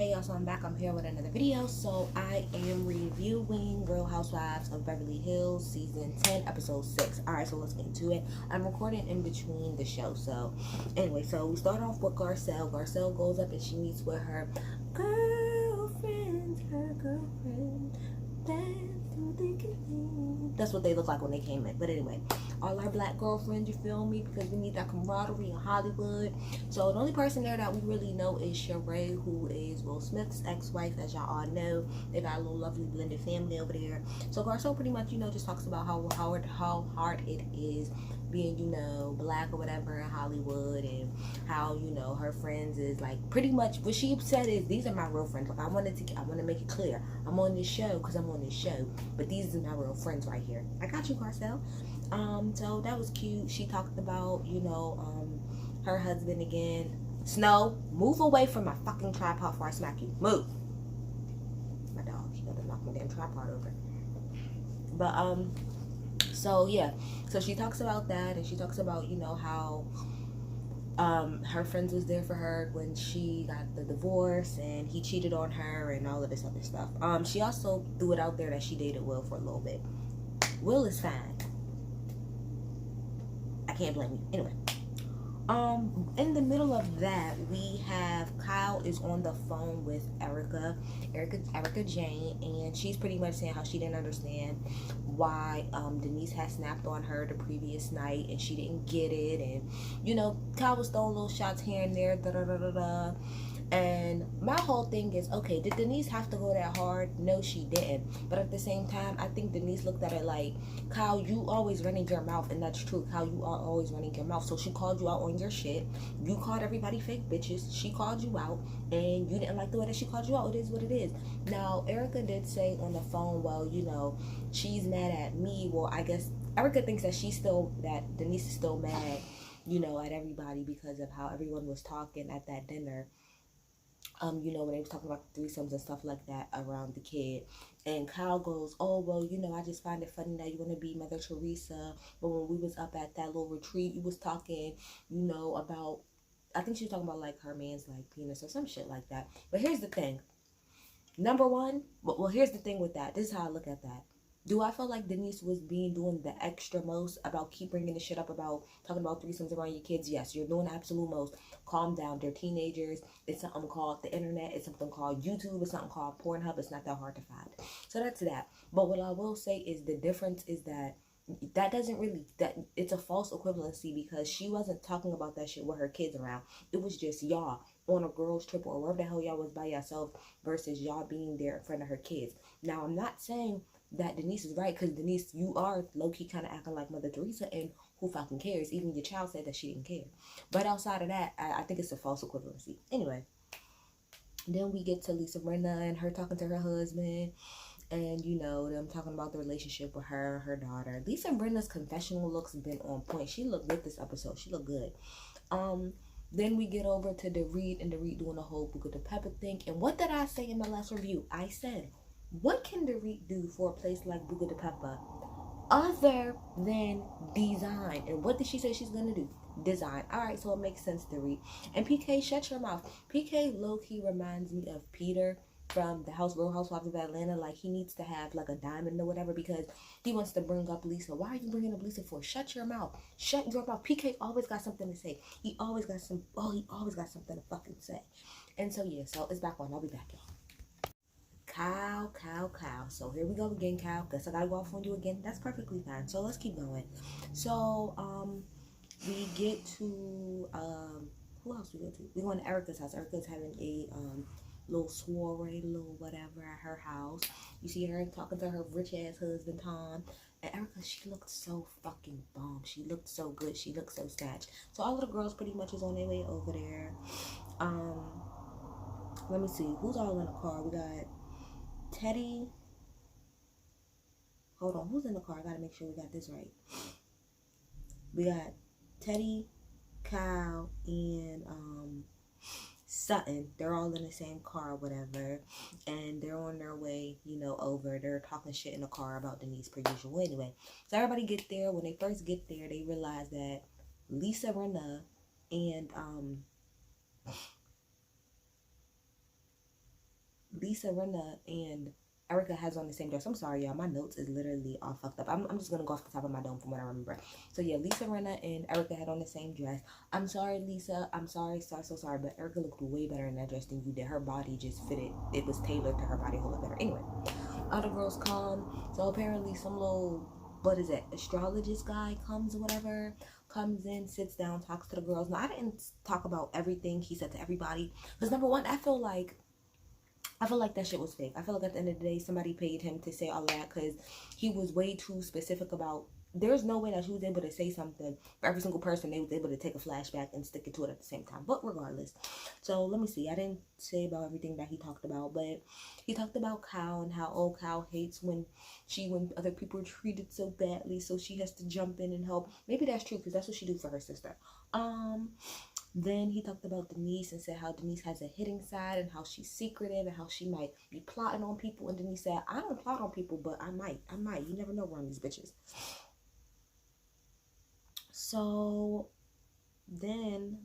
Hey y'all, so I'm back. I'm here with another video. So I am reviewing Real Housewives of Beverly Hills season 10 episode 6. Alright, so let's get into it. I'm recording in between the show. So anyway, so we start off with Garcelle. Garcelle goes up and she meets with her girlfriend. That's what they look like when they came in. But anyway, all our black girlfriends, you feel me? Because we need that camaraderie in Hollywood. So the only person there that we really know is Sheree, who is Will Smith's ex-wife. As y'all all know, they got a little lovely blended family over there. So Garcelle pretty much, just talks about how hard it is being, black or whatever in Hollywood, and how, her friends is like pretty much what she said is, these are my real friends. Like I want to make it clear, I'm on this show because I'm on this show, but these are my real friends right here. I got you, Garcelle. So that was cute. She talked about, her husband again. Snow, move away from my fucking tripod before I smack you. Move. My dog, she got to knock my damn tripod over. But so yeah, so she talks about that, and she talks about, how her friends was there for her when she got the divorce and he cheated on her and all of this other stuff. She also threw it out there that she dated Will for a little bit. Will is fine. I can't blame you. Anyway, in the middle of that, we have Kyle is on the phone with Erica Jane, and she's pretty much saying how she didn't understand why Denise had snapped on her the previous night and she didn't get it, and Kyle was throwing little shots here and there, And my whole thing is, okay, did Denise have to go that hard? No, she didn't. But at the same time, I think Denise looked at it like, Kyle, you always running your mouth, and that's true. Kyle, you are always running your mouth. So she called you out on your shit. You called everybody fake bitches. She called you out, and you didn't like the way that she called you out. It is what it is. Now, Erica did say on the phone, well, she's mad at me. Well, I guess Erica thinks that that Denise is still mad, at everybody because of how everyone was talking at that dinner. When they was talking about the threesomes and stuff like that around the kid. And Kyle goes, oh, well, I just find it funny that you want to be Mother Teresa. But when we was up at that little retreat, you was talking, about, I think she was talking about, like, her man's, like, penis or some shit like that. But here's the thing. Number one, well, here's the thing with that. This is how I look at that. Do I feel like Denise was doing the extra most about keep bringing the shit up about talking about threesomes around your kids? Yes, you're doing the absolute most. Calm down. They're teenagers. It's something called the internet. It's something called YouTube. It's something called Pornhub. It's not that hard to find. So that's that. But what I will say is the difference is that it's a false equivalency, because she wasn't talking about that shit with her kids around. It was just y'all on a girls trip or wherever the hell y'all was by yourself versus y'all being there in front of her kids. Now, I'm not saying that Denise is right, because Denise, you are low-key kind of acting like Mother Teresa, and who fucking cares? Even your child said that she didn't care. But outside of that, I think it's a false equivalency. Anyway, then we get to Lisa Rinna and her talking to her husband, and them talking about the relationship with her and her daughter. Lisa Rinna's confessional looks been on point. She looked good this episode. She looked good. Then we get over to Dorit, and Dorit doing the whole Buca de Pepper thing. And what did I say in my last review? I said, what can Dorit do for a place like Buca de Pepper other than design? And what did she say she's gonna do? Design. Alright, so it makes sense, Dorit. And PK, shut your mouth. PK low-key reminds me of Peter from the Real Housewives of Atlanta. Like, he needs to have like a diamond or whatever, because he wants to bring up Lisa. Why are you bringing up Lisa for? Shut your mouth. Shut your mouth. PK always got something to say. He always got something to fucking say. And so yeah, so it's back on. I'll be back, y'all. Kyle. So here we go again, Kyle. Guess I gotta go off on you again. That's perfectly fine. So let's keep going. So we get to who else we go to? We go to Erica's house. Erica's having a little soiree, little whatever at her house. You see her talking to her rich ass husband Tom. And Erica, she looked so fucking bomb. She looked so good. She looked so snatched. So all of the girls pretty much is on their way over there. Let me see. Who's all in the car? We got Teddy. Hold on. Who's in the car? I gotta make sure we got this right. We got Teddy, Kyle, and Sutton. They're all in the same car or whatever. And they're on their way, over. They're talking shit in the car about Denise per usual. Anyway, so everybody get there. When they first get there, they realize that Lisa Rinna and Lisa Rinna and Erica has on the same dress. I'm sorry, y'all. My notes is literally all fucked up. I'm just gonna go off the top of my dome from what I remember. So yeah, Lisa Rinna and Erica had on the same dress. I'm sorry, Lisa. I'm sorry, so sorry, but Erica looked way better in that dress than you did. Her body just fitted. It was tailored to her body a whole lot better. Anyway, other girls come. So apparently some little, what is it, astrologist guy comes or whatever, comes in, sits down, talks to the girls. Now I didn't talk about everything he said to everybody, because number one, I feel like that shit was fake. I feel like at the end of the day, somebody paid him to say all that, because he was way too specific about, there's no way that he was able to say something for every single person. They was able to take a flashback and stick it to it at the same time. But regardless, so let me see. I didn't say about everything that he talked about, but he talked about Kyle and how old Kyle hates when other people are treated so badly, so she has to jump in and help. Maybe that's true, because that's what she do for her sister. Then he talked about Denise and said how Denise has a hitting side and how she's secretive and how she might be plotting on people. And Denise said, I don't plot on people, but I might. You never know around these bitches. So then,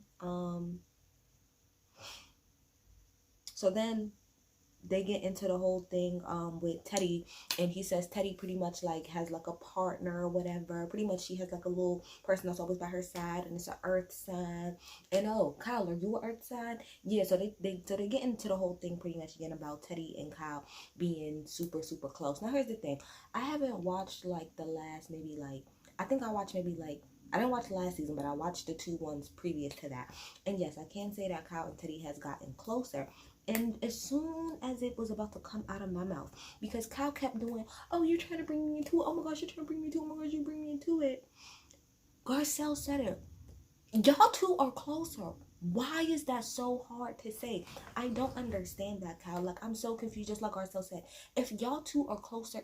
they get into the whole thing with Teddy, and he says Teddy pretty much like has like a partner or whatever. Pretty much she has like a little person that's always by her side, and it's an earth sign. And oh, Kyle, are you an earth sign? Yeah, so they get into the whole thing pretty much again about Teddy and Kyle being super close. Now here's the thing. I haven't watched like the last maybe like, I think I watched maybe like, I didn't watch the last season, but I watched the 2 ones previous to that. And yes, I can say that Kyle and Teddy has gotten closer. And as soon as it was about to come out of my mouth, because Kyle kept doing, oh, you're trying to bring me into it. Oh my gosh, you're trying to bring me into it. Oh my gosh, you bring me into it. Garcelle said it. Y'all two are closer. Why is that so hard to say? I don't understand that, Kyle. Like, I'm so confused, just like Garcelle said. If y'all two are closer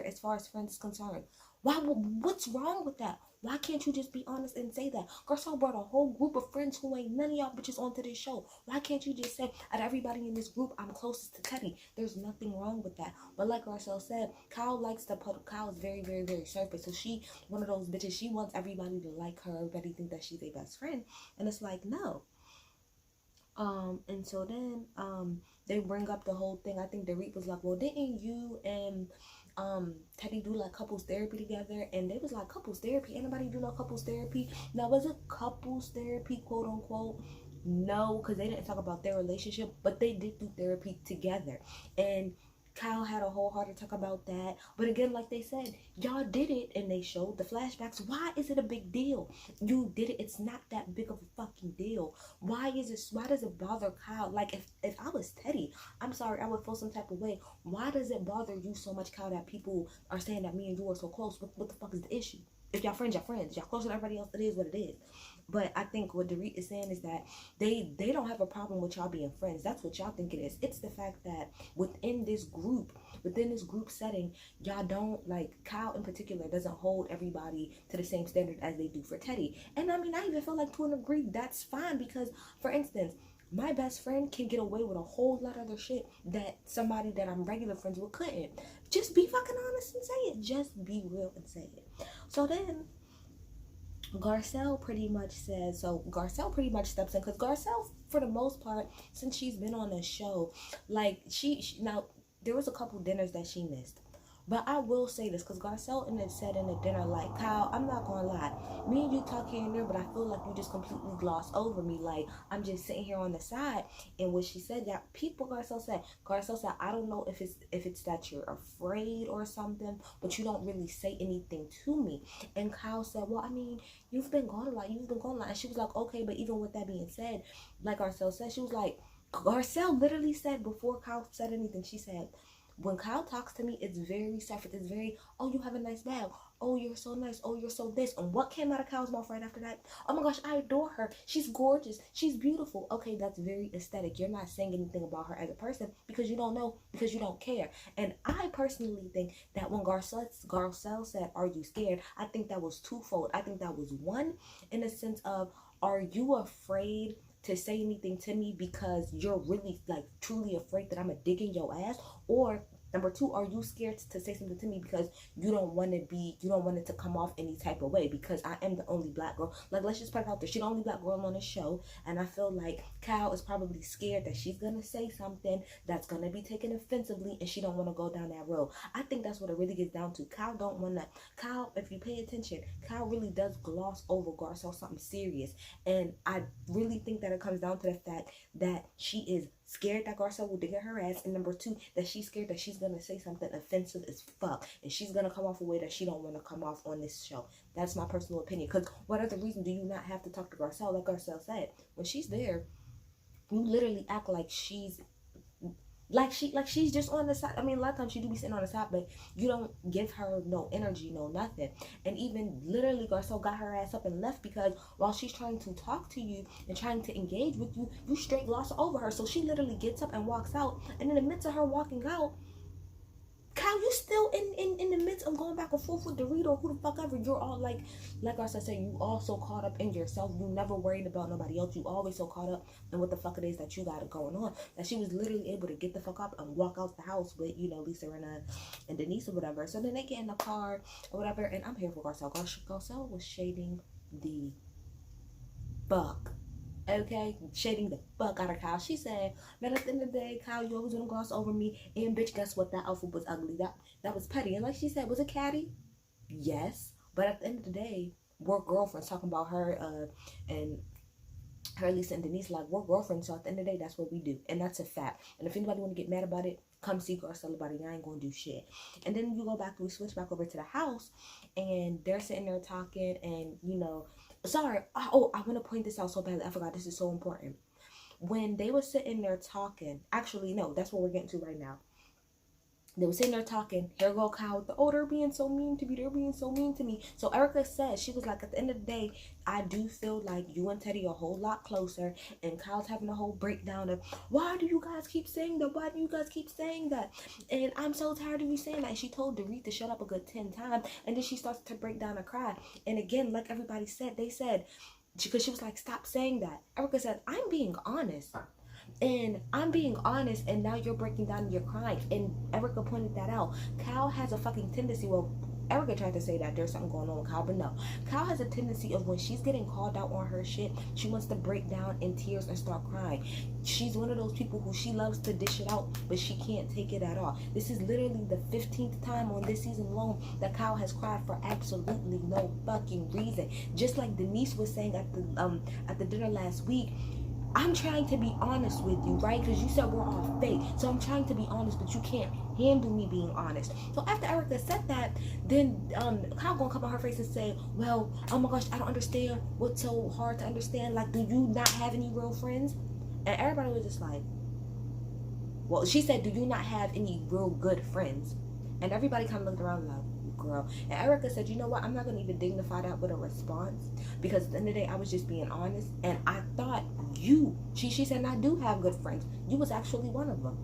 as far as friends is concerned, what's wrong with that? Why can't you just be honest and say that? Garcelle brought a whole group of friends who ain't none of y'all bitches onto this show. Why can't you just say, out of everybody in this group, I'm closest to Teddy? There's nothing wrong with that. But like Garcelle said, Kyle is very surface. So she, one of those bitches, she wants everybody to like her, everybody think that she's their best friend. And it's like, no. And so then, they bring up the whole thing. I think Dorit was like, well, didn't you and Teddy do like couples therapy together? And they was like, couples therapy? Anybody do no couples therapy? Now, was it couples therapy, quote unquote? No, because they didn't talk about their relationship, but they did do therapy together. And Kyle had a whole heart attack about that. But again, like they said, y'all did it and they showed the flashbacks. Why is it a big deal? You did it. It's not that big of a fucking deal. Why does it bother Kyle? Like, if I was Teddy, I'm sorry, I would feel some type of way. Why does it bother you so much, Kyle, that people are saying that me and you are so close? What the fuck is the issue? If y'all friends, y'all friends. Y'all closer to everybody else, it is what it is. But I think what Dorit is saying is that they don't have a problem with y'all being friends. That's what y'all think it is. It's the fact that within this group setting, y'all don't, like, Kyle in particular doesn't hold everybody to the same standard as they do for Teddy. And I mean, I even feel like to a degree that's fine, because, for instance, my best friend can get away with a whole lot of other shit that somebody that I'm regular friends with couldn't. Just be fucking honest and say it. Just be real and say it. So then Garcelle pretty much says, so Garcelle pretty much steps in, because Garcelle, for the most part, since she's been on the show, like, she now, there was a couple dinners that she missed. But I will say this, because Garcelle said in the dinner, like, Kyle, I'm not gonna lie, me and you talk here and there, but I feel like you just completely glossed over me. Like, I'm just sitting here on the side. And when she said that, Garcelle said, I don't know if it's that you're afraid or something, but you don't really say anything to me. And Kyle said, well, I mean, you've been gone a lot. And she was like, okay, but even with that being said, like Garcelle said, she was like, Garcelle literally said, before Kyle said anything, she said, when Kyle talks to me, it's very surface. It's very, oh, you have a nice bag. Oh, you're so nice. Oh, you're so this. And what came out of Kyle's mouth right after that? Oh my gosh, I adore her. She's gorgeous. She's beautiful. Okay, that's very aesthetic. You're not saying anything about her as a person because you don't know, because you don't care. And I personally think that when Garcelle said, are you scared? I think that was twofold. I think that was one, in the sense of, are you afraid to say anything to me because you're really, like, truly afraid that I'm a dig in your ass? Or Number two, are you scared to say something to me because you don't want it to come off any type of way? Because I am the only black girl. Like, let's just put it out there. She's the only black girl on the show. And I feel like Kyle is probably scared that she's going to say something that's going to be taken offensively, and she don't want to go down that road. I think that's what it really gets down to. Kyle, if you pay attention, Kyle really does gloss over Garcelle something serious. And I really think that it comes down to the fact that she is scared that Garcelle will dig at her ass, and number two, that she's scared that she's gonna say something offensive as fuck, and she's gonna come off a way that she don't want to come off on this show. That's my personal opinion. Because what other reason do you not have to talk to Garcelle? Like Garcelle said, when she's there, you literally act like she's just on the side. I mean, a lot of times she do be sitting on the side, but you don't give her no energy, no nothing. And even literally Garcelle got her ass up and left because while she's trying to talk to you and trying to engage with you, you straight gloss over her. So she literally gets up and walks out, and in the midst of her walking out, Kyle, you still in the midst of going back and forth with Dorito or who the fuck ever. You're all like I said, you all so caught up in yourself. You never worried about nobody else. You always so caught up in what the fuck it is that you got going on, that she was literally able to get the fuck up and walk out the house with, you know, Lisa and Denise or whatever. So then they get in the car or whatever, and I'm here for Garcelle. Garcelle was shading the fuck. Okay, shading the fuck out of Kyle. She said, man, at the end of the day, Kyle, you always gonna gloss over me. And bitch, guess what? That outfit was ugly. That was petty. And like she said, was it catty? Yes. But at the end of the day, we're girlfriends, talking about her and her, Lisa and Denise, like, we're girlfriends. So at the end of the day, that's what we do. And that's a fact. And if anybody want to get mad about it, come see Garcelle about it. I ain't gonna do shit. And then we switch back over to the house, and they're sitting there talking, and you know, sorry, I want to point this out so badly. I forgot, this is so important. When they were sitting there talking, actually, no, that's what we're getting to right now. They were sitting there talking. Here go Kyle with they're being so mean to me. They're being so mean to me. So Erica said, she was like, at the end of the day, I do feel like you and Teddy are a whole lot closer. And Kyle's having a whole breakdown of, why do you guys keep saying that? Why do you guys keep saying that? And I'm so tired of you saying that. And she told Dorit to shut up a good 10 times. And then she starts to break down and cry. And again, like everybody said, they said, because she was like, stop saying that. Erica said, I'm being honest. And I'm being honest, and now you're breaking down and you're crying. And Erica pointed that out. Kyle has a fucking tendency, well, Erica tried to say that there's something going on with Kyle, but no. Kyle has a tendency of when she's getting called out on her shit, she wants to break down in tears and start crying. She's one of those people who she loves to dish it out, but she can't take it at all. This is literally the 15th time on this season alone that Kyle has cried for absolutely no fucking reason. Just like Denise was saying at the dinner last week, I'm trying to be honest with you, right? Because you said we're all fake. So I'm trying to be honest, but you can't handle me being honest. So after Erica said that, then Kyle gonna come on her face and say, well, oh my gosh, I don't understand. What's so hard to understand? Like, do you not have any real friends? And everybody was just like, well, she said, do you not have any real good friends? And everybody kind of looked around like, girl. And Erica said, you know what, I'm not gonna even dignify that with a response, because at the end of the day, I was just being honest, and I thought she said, I do have good friends. You was actually one of them.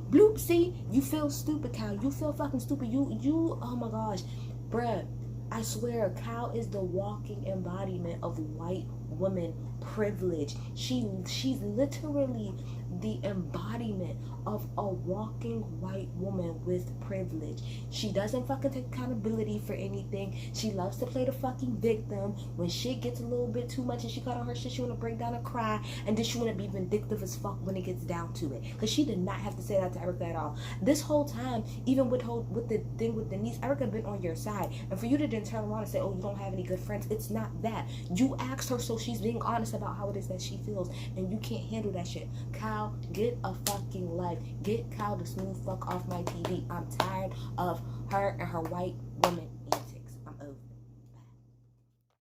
Bloop. See, you feel stupid, Kyle. You feel fucking stupid. You oh my gosh, bruh, I swear, Kyle is the walking embodiment of white woman privilege. She's literally the embodiment of a walking white woman with privilege. She doesn't fucking take accountability for anything. She loves to play the fucking victim. When shit gets a little bit too much and she got on her shit, she wanna break down and cry, and then she wanna be vindictive as fuck when it gets down to it. Because she did not have to say that to Erica at all. This whole time, even with the thing with Denise, Erica been on your side. And for you to then turn around and say, oh, you don't have any good friends, it's not that. You asked her, so she's being honest about how it is that she feels, and you can't handle that shit. Kyle, get a fucking life. Get Kyle to smooth fuck off my TV. I'm tired of her and her white woman